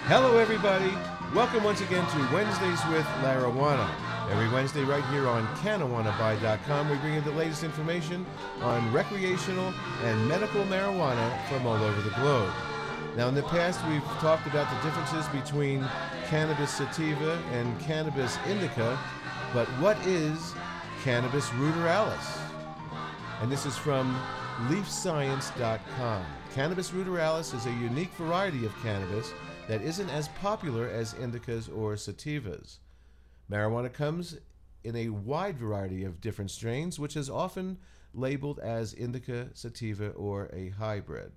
Hello, everybody. Welcome once again to Wednesdays with Marijuana. Every Wednesday right here on CannaWannaBuy.com, we bring you the latest information on recreational and medical marijuana from all over the globe. Now, in the past, we've talked about the differences between cannabis sativa and cannabis indica, but what is cannabis ruderalis? And this is from LeafScience.com. Cannabis ruderalis is a unique variety of cannabis that isn't as popular as indicas or sativas. Marijuana comes in a wide variety of different strains, which is often labeled as indica, sativa, or a hybrid.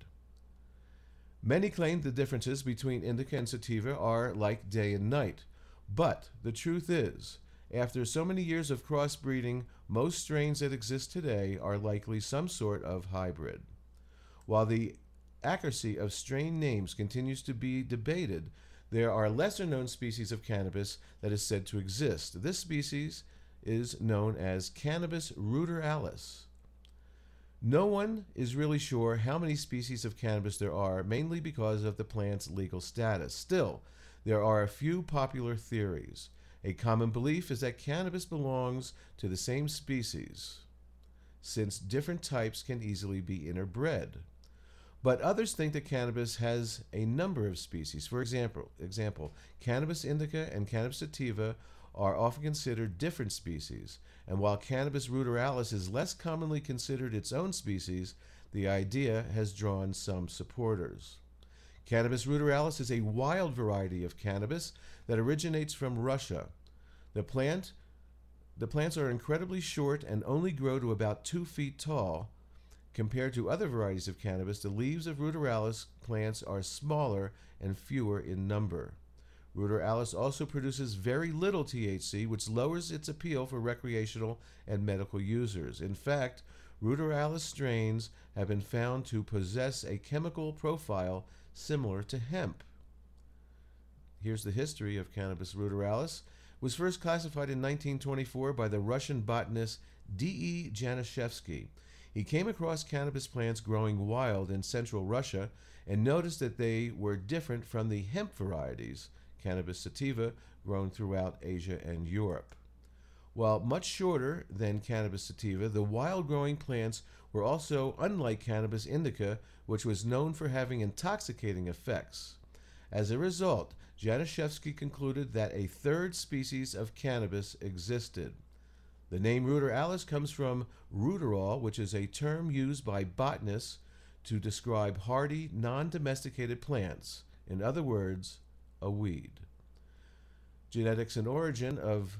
Many claim the differences between indica and sativa are like day and night, but the truth is, after so many years of crossbreeding, most strains that exist today are likely some sort of hybrid. While the accuracy of strain names continues to be debated, there are lesser-known species of cannabis that is said to exist. This species is known as Cannabis ruderalis. No one is really sure how many species of cannabis there are, mainly because of the plant's legal status. Still, there are a few popular theories. A common belief is that cannabis belongs to the same species, since different types can easily be interbred. But others think that cannabis has a number of species. For example, cannabis indica and cannabis sativa are often considered different species. And while cannabis ruderalis is less commonly considered its own species, the idea has drawn some supporters. Cannabis ruderalis is a wild variety of cannabis that originates from Russia. The plants are incredibly short and only grow to about 2 feet tall. Compared to other varieties of cannabis, the leaves of ruderalis plants are smaller and fewer in number. Ruderalis also produces very little THC, which lowers its appeal for recreational and medical users. In fact, ruderalis strains have been found to possess a chemical profile similar to hemp. Here's the history of cannabis ruderalis. It was first classified in 1924 by the Russian botanist D.E. Janishevsky. He came across cannabis plants growing wild in central Russia and noticed that they were different from the hemp varieties, cannabis sativa, grown throughout Asia and Europe. While much shorter than cannabis sativa, the wild-growing plants were also unlike cannabis indica, which was known for having intoxicating effects. As a result, Janishevsky concluded that a third species of cannabis existed. The name ruderalis comes from ruderol, which is a term used by botanists to describe hardy, non-domesticated plants. In other words, a weed. Genetics and origin of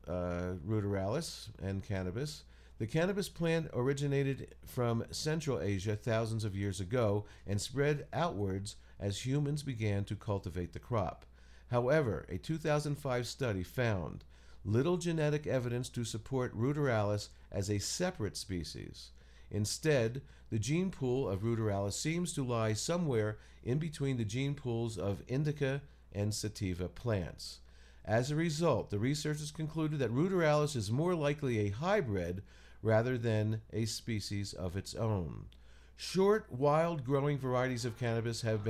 ruderalis and cannabis. The cannabis plant originated from Central Asia thousands of years ago and spread outwards as humans began to cultivate the crop. However, a 2005 study found little genetic evidence to support ruderalis as a separate species. Instead, the gene pool of ruderalis seems to lie somewhere in between the gene pools of indica and sativa plants. As a result, the researchers concluded that ruderalis is more likely a hybrid rather than a species of its own. Short, wild-growing varieties of cannabis have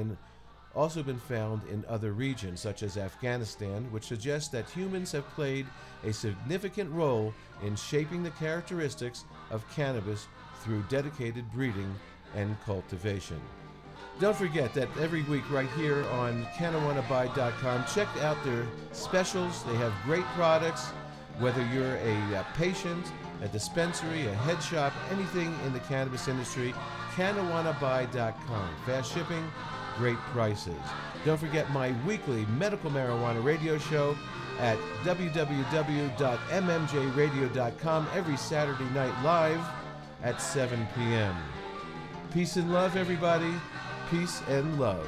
also been found in other regions, such as Afghanistan, which suggests that humans have played a significant role in shaping the characteristics of cannabis through dedicated breeding and cultivation. Don't forget that every week right here on CannaWannaBuy.com, check out their specials. They have great products, whether you're a patient, a dispensary, a head shop, anything in the cannabis industry, CannaWannaBuy.com. Fast shipping, great prices. Don't forget my weekly medical marijuana radio show at www.mmjradio.com every Saturday night live at 7 p.m. Peace and love, everybody. Peace and love.